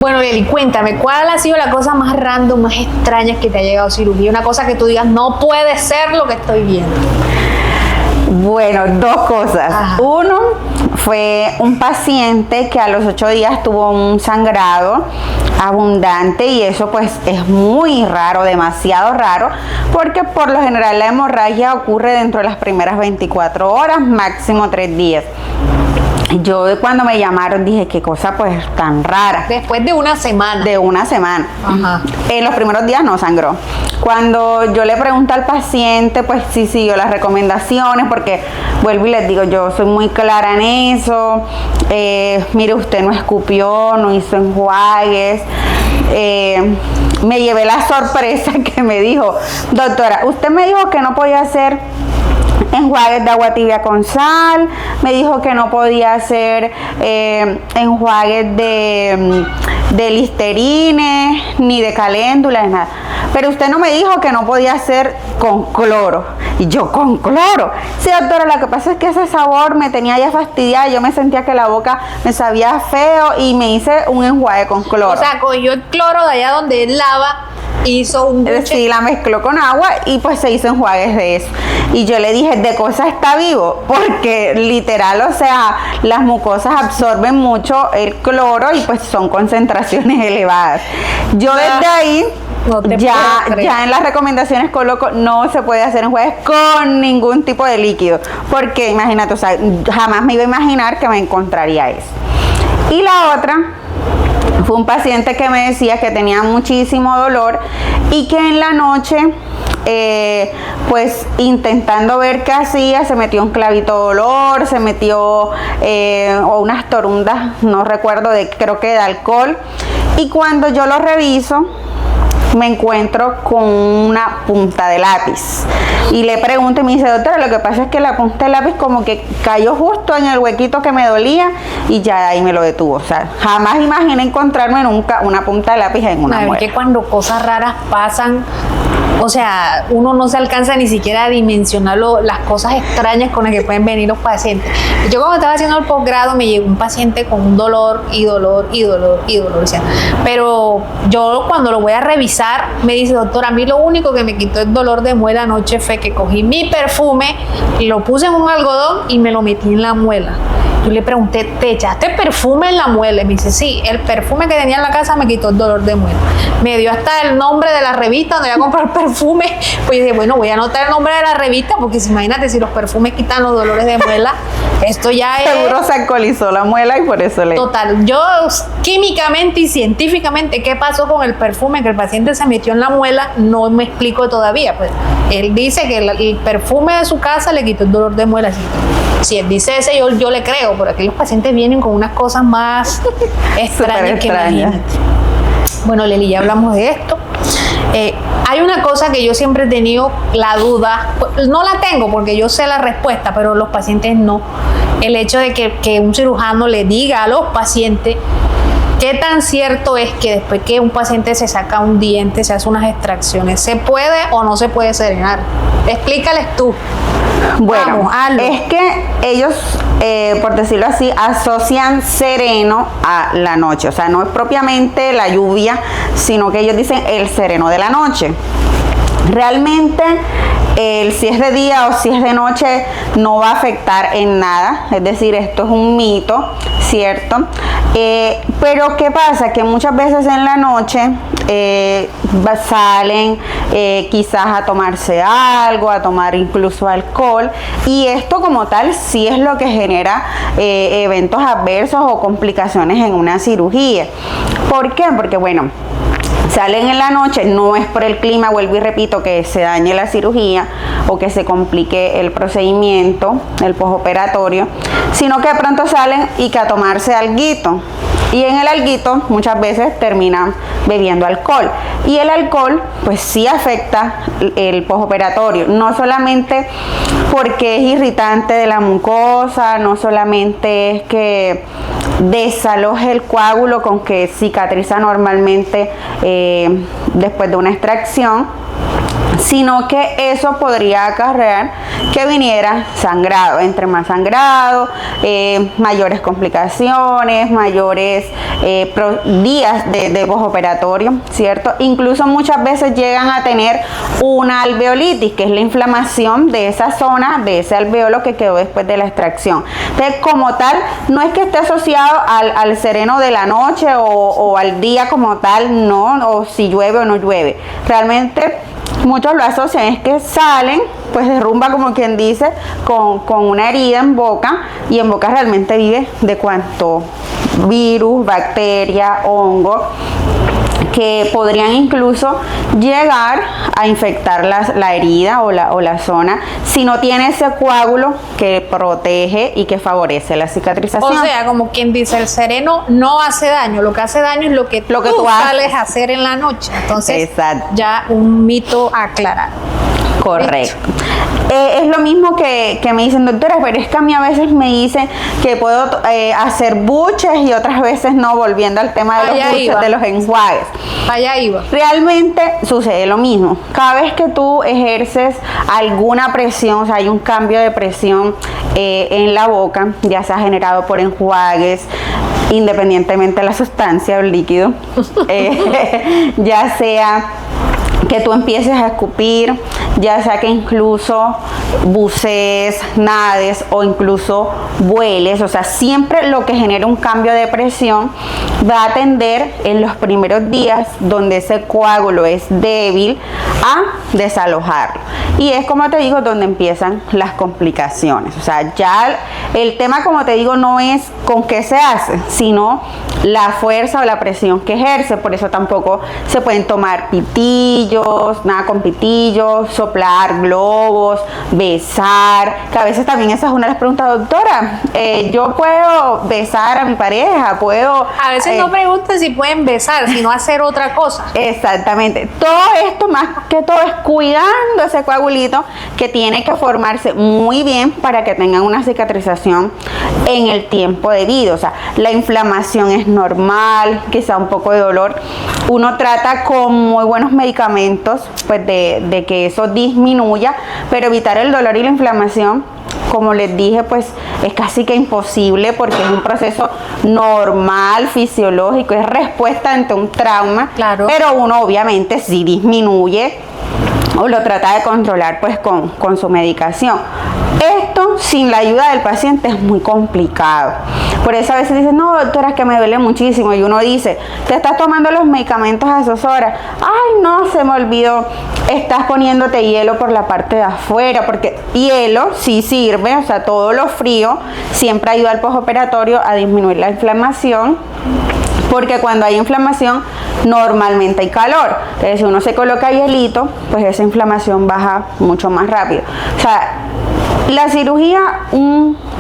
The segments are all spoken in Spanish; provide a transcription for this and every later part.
Bueno, Leli, cuéntame, ¿cuál ha sido la cosa más random, más extraña que te ha llegado a cirugía? Una cosa que tú digas, no puede ser lo que estoy viendo. Bueno, dos cosas. Ajá. Uno fue un paciente que a los 8 días tuvo un sangrado abundante y eso pues es muy raro, demasiado raro, porque por lo general la hemorragia ocurre dentro de las primeras 24 horas, máximo 3 días. Yo cuando me llamaron dije, qué cosa pues tan rara. Después de una semana. De una semana. Ajá. En los primeros días no sangró. Cuando yo le pregunto al paciente, pues sí siguió las recomendaciones, porque vuelvo y les digo, yo soy muy clara en eso. Mire, usted no escupió, no hizo enjuagues. Me llevé la sorpresa que me dijo, doctora, usted me dijo que no podía hacer enjuagues de agua tibia con sal, me dijo que no podía hacer enjuagues de Listerine, ni de caléndula, ni nada. Pero usted no me dijo que no podía hacer con cloro. Y yo, ¿con cloro? Sí, doctora, lo que pasa es que ese sabor me tenía ya fastidiada, yo me sentía que la boca me sabía feo y me hice un enjuague con cloro. O sea, cogió el cloro de allá donde él lava, hizo un buche. Sí, la mezcló con agua y pues se hizo enjuagues de eso. Y yo le dije, de cosa está vivo, porque literal, o sea, las mucosas absorben mucho el cloro y pues son concentraciones elevadas. Yo desde ahí, no te ya puedo creer. en las recomendaciones coloco, no se puede hacer enjuagues con ningún tipo de líquido, porque imagínate, o sea, jamás me iba a imaginar que me encontraría eso. Y la otra fue un paciente que me decía que tenía muchísimo dolor y que en la noche, pues intentando ver qué hacía, se metió un clavito dolor, se metió o unas torundas, no recuerdo, creo que de alcohol. Y cuando yo lo reviso, me encuentro con una punta de lápiz y le pregunto y me dice, doctora, lo que pasa es que la punta de lápiz como que cayó justo en el huequito que me dolía y ya ahí me lo detuvo. O sea, jamás imaginé encontrarme nunca una punta de lápiz en una muela. Que cuando cosas raras pasan, o sea, uno no se alcanza ni siquiera a dimensionar las cosas extrañas con las que pueden venir los pacientes. Yo cuando estaba haciendo el posgrado me llegó un paciente con un dolor y dolor y dolor y dolor. O sea, pero yo cuando lo voy a revisar me dice, doctora, a mí lo único que me quitó el dolor de muela anoche fue que cogí mi perfume y lo puse en un algodón y me lo metí en la muela. Yo le pregunté, ¿te echaste perfume en la muela? Y me dice, sí, el perfume que tenía en la casa me quitó el dolor de muela. Me dio hasta el nombre de la revista donde iba a comprar perfume. Pues yo dije, bueno, voy a anotar el nombre de la revista porque imagínate, si los perfumes quitan los dolores de muela, esto ya es... Seguro se alcoholizó la muela y por eso le... Total, yo químicamente y científicamente qué pasó con el perfume que el paciente se metió en la muela, no me explico todavía. Pues él dice que el perfume de su casa le quitó el dolor de muela. Si él dice ese, yo le creo, pero aquí los pacientes vienen con unas cosas más extrañas que imagínate. Bueno, Leli, ya hablamos de esto. Hay una cosa que yo siempre he tenido la duda, no la tengo porque yo sé la respuesta, pero los pacientes no. El hecho de que un cirujano le diga a los pacientes qué tan cierto es que después que un paciente se saca un diente, se hace unas extracciones, ¿se puede o no se puede serenar? Explícales tú. Bueno, vamos, hazlo. Es que ellos, por decirlo así, asocian sereno a la noche. O sea, no es propiamente la lluvia, sino que ellos dicen el sereno de la noche. Realmente, si es de día o si es de noche, no va a afectar en nada. Es decir, esto es un mito, ¿cierto? Pero ¿qué pasa? Que muchas veces en la noche salen quizás a tomarse algo, a tomar incluso alcohol, y esto como tal sí es lo que genera eventos adversos o complicaciones en una cirugía. ¿Por qué? Porque bueno, salen en la noche, no es por el clima, vuelvo y repito, que se dañe la cirugía o que se complique el procedimiento, el postoperatorio, sino que de pronto salen y que a tomarse alguito. Y en el alguito muchas veces terminan bebiendo alcohol. Y el alcohol pues sí afecta el postoperatorio, no solamente porque es irritante de la mucosa, no solamente es que desaloje el coágulo con que cicatriza normalmente después de una extracción, sino que eso podría acarrear que viniera sangrado, entre más sangrado, mayores complicaciones, mayores días de postoperatorio, ¿cierto? Incluso muchas veces llegan a tener una alveolitis, que es la inflamación de esa zona, de ese alveolo que quedó después de la extracción. Entonces, como tal, no es que esté asociado al sereno de la noche o al día como tal, no, o si llueve o no llueve. Realmente muchos lo asocian, es que salen, pues derrumba, como quien dice, con una herida en boca, y en boca realmente vive de cuanto virus, bacteria, hongo, que podrían incluso llegar a infectar la herida o la zona si no tiene ese coágulo que protege y que favorece la cicatrización. O sea, como quien dice, el sereno no hace daño, lo que hace daño es lo que tú sales a hacer en la noche. Entonces, exacto, ya un mito aclarado. Correcto. Es lo mismo que me dicen, doctora, pero es que a mí a veces me dicen que puedo hacer buches y otras veces no, volviendo al tema de los buches, de los enjuagues. Allá iba. Realmente sucede lo mismo. Cada vez que tú ejerces alguna presión, o sea, hay un cambio de presión en la boca, ya sea generado por enjuagues, independientemente de la sustancia o el líquido, ya sea que tú empieces a escupir, ya sea que incluso bucees, nades o incluso vueles, o sea, siempre lo que genera un cambio de presión va a tender en los primeros días, donde ese coágulo es débil, a desalojarlo. Y es, como te digo, donde empiezan las complicaciones. O sea, ya el tema, como te digo, no es con qué se hace, sino la fuerza o la presión que ejerce. Por eso tampoco se pueden tomar pitillos, nada con pitillos, soplar globos, besar, que a veces también esa es una de las preguntas, doctora, yo puedo besar a mi pareja, puedo... A veces no preguntan si pueden besar, sino hacer otra cosa. Exactamente. Todo esto, más que todo, es cuidando ese coagulito que tiene que formarse muy bien para que tengan una cicatrización en el tiempo debido. O sea, la inflamación es normal, quizá un poco de dolor. Uno trata con muy buenos medicamentos, pues de que eso disminuya, pero evitar el dolor y la inflamación, como les dije, pues es casi que imposible, porque es un proceso normal, fisiológico, es respuesta ante un trauma, claro. Pero uno obviamente sí disminuye o lo trata de controlar pues con su medicación. Esto sin la ayuda del paciente es muy complicado. Por eso a veces dicen, no, doctora, es que me duele muchísimo. Y uno dice, te estás tomando los medicamentos a esas horas. Ay, no, se me olvidó. Estás poniéndote hielo por la parte de afuera, porque hielo sí sirve, o sea, todo lo frío siempre ayuda al postoperatorio a disminuir la inflamación, porque cuando hay inflamación normalmente hay calor. Entonces, si uno se coloca hielito, pues esa inflamación baja mucho más rápido. O sea, la cirugía,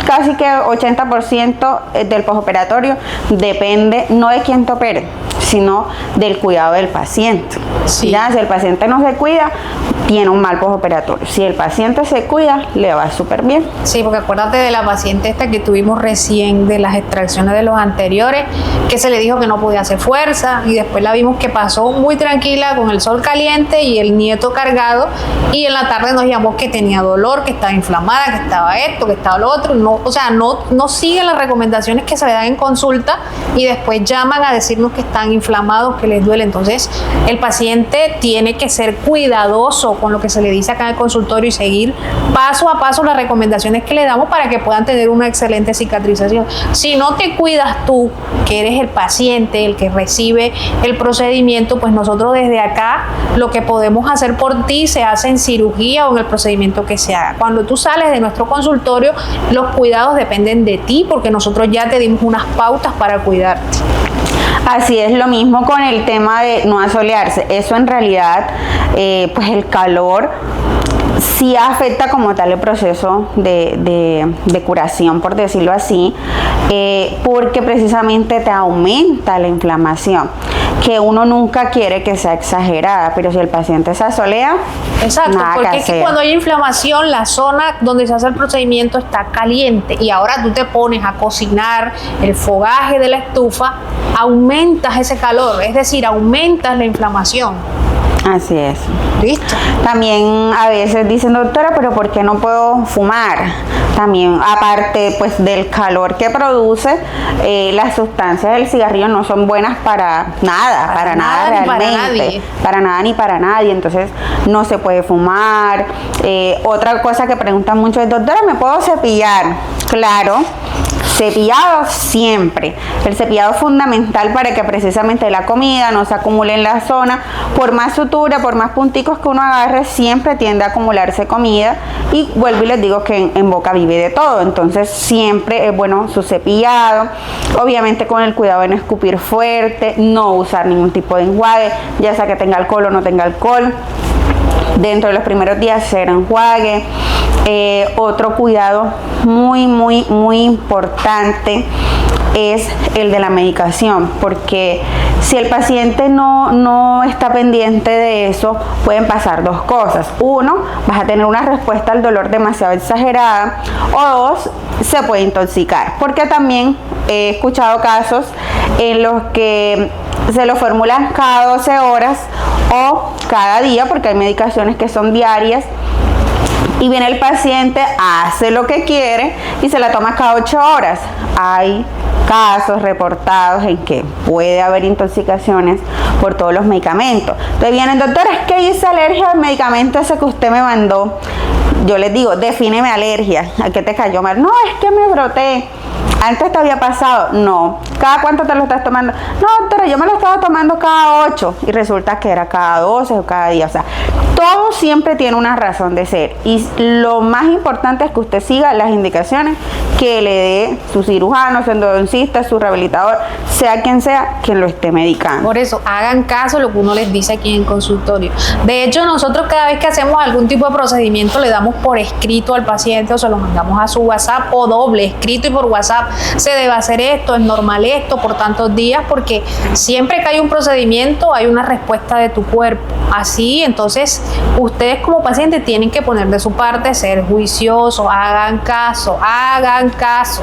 casi que 80% del postoperatorio depende no de quién te opere, sino del cuidado del paciente. Sí. Ya, si el paciente no se cuida, tiene un mal postoperatorio. Si el paciente se cuida, le va súper bien. Sí, porque acuérdate de la paciente esta que tuvimos recién de las extracciones de los anteriores, que se le dijo que no podía hacer fuerza, y después la vimos que pasó muy tranquila con el sol caliente y el nieto cargado, y en la tarde nos llamó que tenía dolor, que estaba inflamada, que estaba esto, que estaba lo otro. No, o sea, no siguen las recomendaciones que se le dan en consulta, y después llaman a decirnos que están inflamados, que les duele. Entonces, el paciente tiene que ser cuidadoso con lo que se le dice acá en el consultorio y seguir paso a paso las recomendaciones que le damos para que puedan tener una excelente cicatrización. Si no te cuidas tú, que eres el paciente, el que recibe el procedimiento, pues nosotros desde acá lo que podemos hacer por ti se hace en cirugía o en el procedimiento que se haga. Cuando tú sales de nuestro consultorio, los cuidados dependen de ti, porque nosotros ya te dimos unas pautas para cuidarte. Así es, lo mismo con el tema de no asolearse. Eso en realidad, pues el calor sí afecta como tal el proceso de curación, por decirlo así, porque precisamente te aumenta la inflamación, que uno nunca quiere que sea exagerada, pero si el paciente se asolea, exacto, nada porque que es que hacer. cuando hay inflamación, la zona donde se hace el procedimiento está caliente, y ahora tú te pones a cocinar, el fogaje de la estufa, aumentas ese calor, es decir, aumentas la inflamación. Así es. Listo. También a veces dicen, doctora, pero ¿por qué no puedo fumar? También, aparte pues del calor que produce, las sustancias del cigarrillo no son buenas para nada realmente. Para nada ni para nadie. Entonces no se puede fumar. Otra cosa que preguntan mucho es, doctora, ¿me puedo cepillar? Claro. Cepillado siempre. El cepillado es fundamental para que precisamente la comida no se acumule en la zona. Por más sutura, por más punticos que uno agarre, siempre tiende a acumularse comida. Y vuelvo y les digo que en boca vive de todo. Entonces siempre es bueno su cepillado. Obviamente con el cuidado de no escupir fuerte, no usar ningún tipo de enjuague, ya sea que tenga alcohol o no tenga alcohol. Dentro de los primeros días hacer enjuague. Otro cuidado muy importante es el de la medicación, porque si el paciente no está pendiente de eso, pueden pasar dos cosas. Uno, vas a tener una respuesta al dolor demasiado exagerada, o dos, se puede intoxicar, porque también he escuchado casos en los que se lo formulan cada 12 horas o cada día, porque hay medicaciones que son diarias, y viene el paciente, hace lo que quiere y se la toma cada 8 horas. Hay casos reportados en que puede haber intoxicaciones por todos los medicamentos. Entonces vienen, doctora, es que hice alergia al medicamento ese que usted me mandó. Yo les digo, defíneme alergia. ¿A qué te cayó mal? No, es que me broté. ¿Antes te había pasado? No. ¿Cada cuánto te lo estás tomando? No, doctora, yo me lo estaba tomando cada 8 y resulta que era cada 12 o cada día. O sea, todo siempre tiene una razón de ser, y lo más importante es que usted siga las indicaciones que le dé su cirujano, su endodoncista, su rehabilitador, sea quien lo esté medicando. Por eso, hagan caso a lo que uno les dice aquí en el consultorio. De hecho, nosotros cada vez que hacemos algún tipo de procedimiento le damos por escrito al paciente o se lo mandamos a su WhatsApp o doble, escrito y por WhatsApp. Se debe hacer esto, es normal esto por tantos días, porque siempre que hay un procedimiento hay una respuesta de tu cuerpo. Así, entonces, ustedes como pacientes tienen que poner de su parte, ser juiciosos, hagan caso, hagan caso.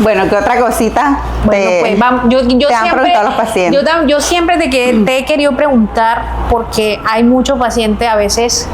Bueno, ¿qué otra cosita Pues vamos, yo te siempre, han preguntado los pacientes? Yo siempre te he querido preguntar, porque hay muchos pacientes a veces,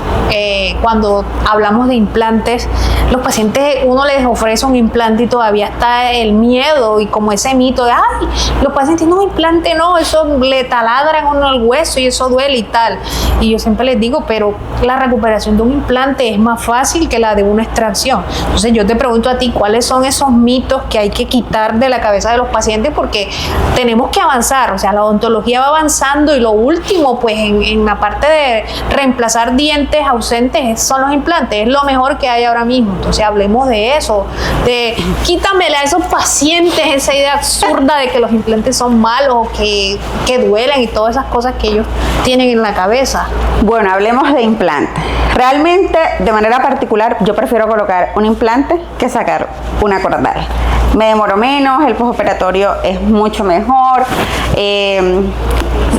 cuando hablamos de implantes, los pacientes, uno les ofrece un implante y todavía está el miedo y como ese mito de, ay, los pacientes, no, implante no, eso le taladran uno el hueso y eso duele y tal. Y yo siempre les digo, pero la recuperación de un implante es más fácil que la de una extracción. Entonces yo te pregunto a ti, ¿cuáles son esos mitos que hay que quitar de la cabeza de los pacientes? Porque tenemos que avanzar, o sea, la odontología va avanzando y lo último, pues en la parte de reemplazar dientes ausentes son los implantes, es lo mejor que hay ahora mismo. Entonces hablemos de eso, de quítamele a esos pacientes esa idea absurda de que los implantes son malos, que duelen y todas esas cosas que ellos tienen en la cabeza. Bueno, hablemos de implantes. Realmente, de manera particular, yo prefiero colocar un implante que sacar una cordal. Me demoro menos, el postoperatorio es mucho mejor,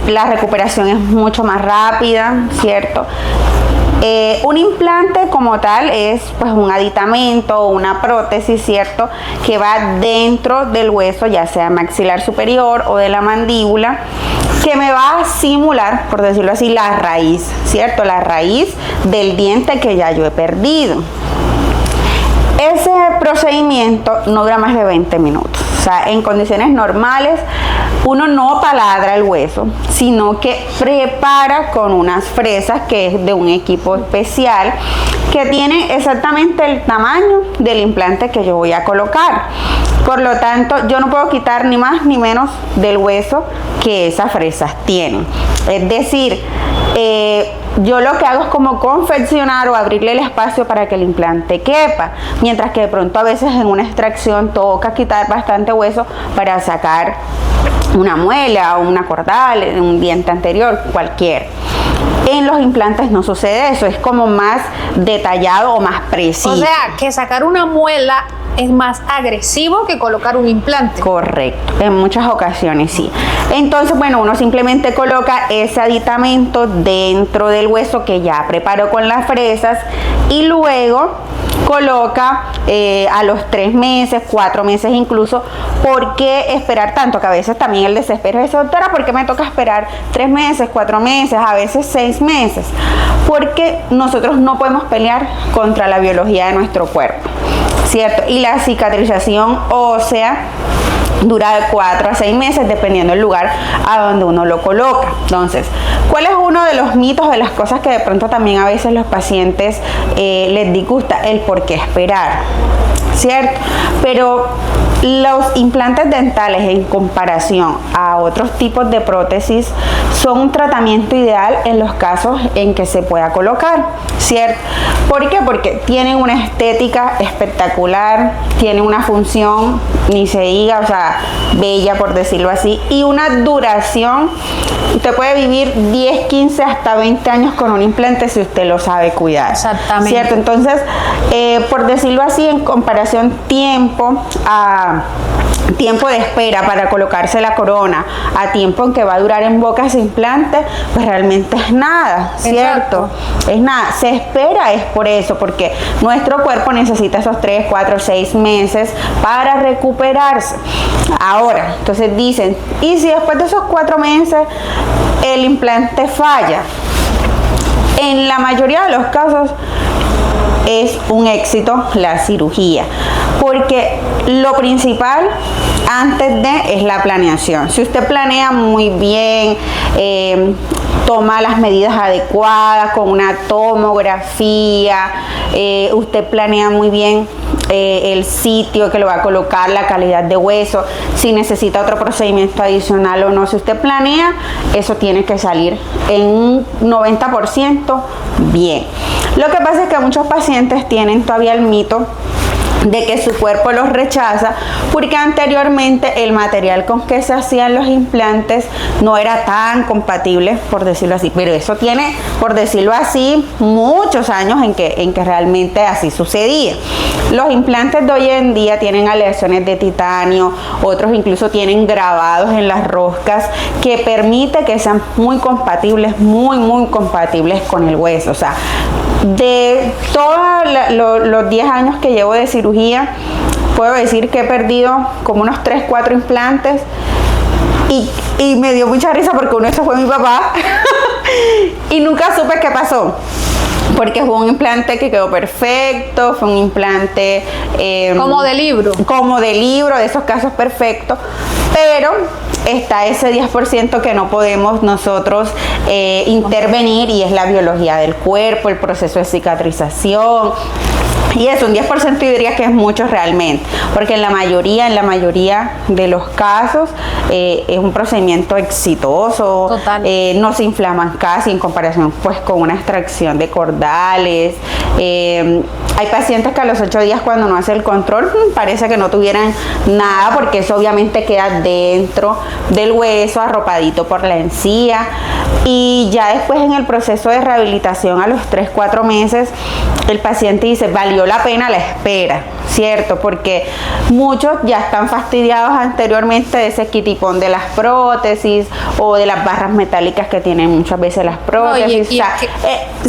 la recuperación es mucho más rápida, ¿cierto? Un implante como tal es pues un aditamento, una prótesis, ¿cierto? Que va dentro del hueso, ya sea maxilar superior o de la mandíbula, que me va a simular, por decirlo así, la raíz, ¿cierto? La raíz del diente que ya yo he perdido. Ese procedimiento no dura más de 20 minutos. O sea, en condiciones normales, uno no taladra el hueso, sino que prepara con unas fresas, que es de un equipo especial, que tiene exactamente el tamaño del implante que yo voy a colocar. Por lo tanto, yo no puedo quitar ni más ni menos del hueso que esas fresas tienen. Es decir, yo lo que hago es como confeccionar o abrirle el espacio para que el implante quepa, mientras que de pronto a veces en una extracción toca quitar bastante hueso para sacar una muela o una cordal, un diente anterior, cualquier. En los implantes no sucede eso, es como más detallado o más preciso. O sea, que sacar una muela es más agresivo que colocar un implante. Correcto, en muchas ocasiones sí. Entonces, bueno, uno simplemente coloca ese aditamento dentro del hueso que ya preparó con las fresas y luego coloca a los 3 meses, 4 meses incluso. ¿Por qué esperar tanto? Que a veces también el desespero es, doctora, ¿por qué me toca esperar 3 meses, 4 meses, a veces 6 meses? Porque nosotros no podemos pelear contra la biología de nuestro cuerpo, ¿cierto? Y la cicatrización ósea dura de 4 a 6 meses dependiendo del lugar a donde uno lo coloca. Entonces, ¿cuál es uno de los mitos, de las cosas que de pronto también a veces los pacientes les disgusta? El por qué esperar, ¿cierto? Pero los implantes dentales en comparación a otros tipos de prótesis son un tratamiento ideal en los casos en que se pueda colocar, ¿cierto? ¿Por qué? Porque tienen una estética espectacular, tienen una función, ni se diga, o sea, bella por decirlo así, y una duración. Usted puede vivir 10, 15, hasta 20 años con un implante si usted lo sabe cuidar. Exactamente. ¿Cierto? Entonces, por decirlo así, en comparación tiempo de espera para colocarse la corona a tiempo en que va a durar en boca ese implante, pues realmente es nada, ¿cierto? Exacto. Es nada. Se espera es por eso, porque nuestro cuerpo necesita esos 3, 4, 6 meses para recuperarse. Ahora, entonces dicen, ¿y si después de esos 4 meses el implante falla? En la mayoría de los casos es un éxito la cirugía, porque lo principal antes de es la planeación. Si usted planea muy bien, toma las medidas adecuadas con una tomografía, usted planea muy bien el sitio que lo va a colocar, la calidad de hueso, si necesita otro procedimiento adicional o no. Si usted planea, eso tiene que salir en un 90% bien. Lo que pasa es que muchos pacientes tienen todavía el mito de que su cuerpo los rechaza porque anteriormente el material con que se hacían los implantes no era tan compatible, por decirlo así, pero eso tiene, por decirlo así, muchos años en que realmente así sucedía. Los implantes de hoy en día tienen aleaciones de titanio, otros incluso tienen grabados en las roscas que permite que sean muy compatibles, muy compatibles con el hueso. O sea, de todos los 10 años que llevo de cirugía, puedo decir que he perdido como unos 3, 4 implantes y me dio mucha risa porque uno de esos fue mi papá y nunca supe qué pasó. Porque fue un implante que quedó perfecto, fue un implante como de libro. Como de libro, de esos casos perfectos, pero está ese 10% que no podemos nosotros intervenir, y es la biología del cuerpo, el proceso de cicatrización. Y es un 10%, yo diría que es mucho realmente, porque en la mayoría de los casos es un procedimiento exitoso. Total. No se inflaman casi en comparación pues con una extracción de cordales. Hay pacientes que a los 8 días, cuando no hace el control, parece que no tuvieran nada, porque eso obviamente queda dentro del hueso, arropadito por la encía. Y ya después, en el proceso de rehabilitación, a los 3, 4 meses, el paciente dice, valió la pena la espera, ¿cierto? Porque muchos ya están fastidiados anteriormente de ese quitipón de las prótesis o de las barras metálicas que tienen muchas veces las prótesis.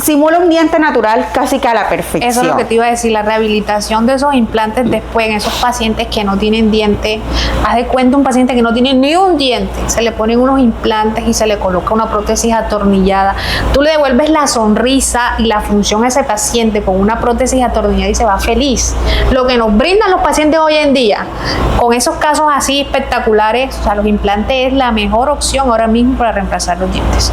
Simula un diente natural casi que a la perfección. Eso es lo que te iba a decir, la rehabilitación de esos implantes después en esos pacientes que no tienen diente. Haz de cuenta un paciente que no tiene ni un diente, se le ponen unos implantes y se le coloca una prótesis atornillada. Tú le devuelves la sonrisa y la función a ese paciente con una prótesis atornillada y se va feliz. Lo que nos brindan los pacientes hoy en día con esos casos así espectaculares, o sea, los implantes es la mejor opción ahora mismo para reemplazar los dientes.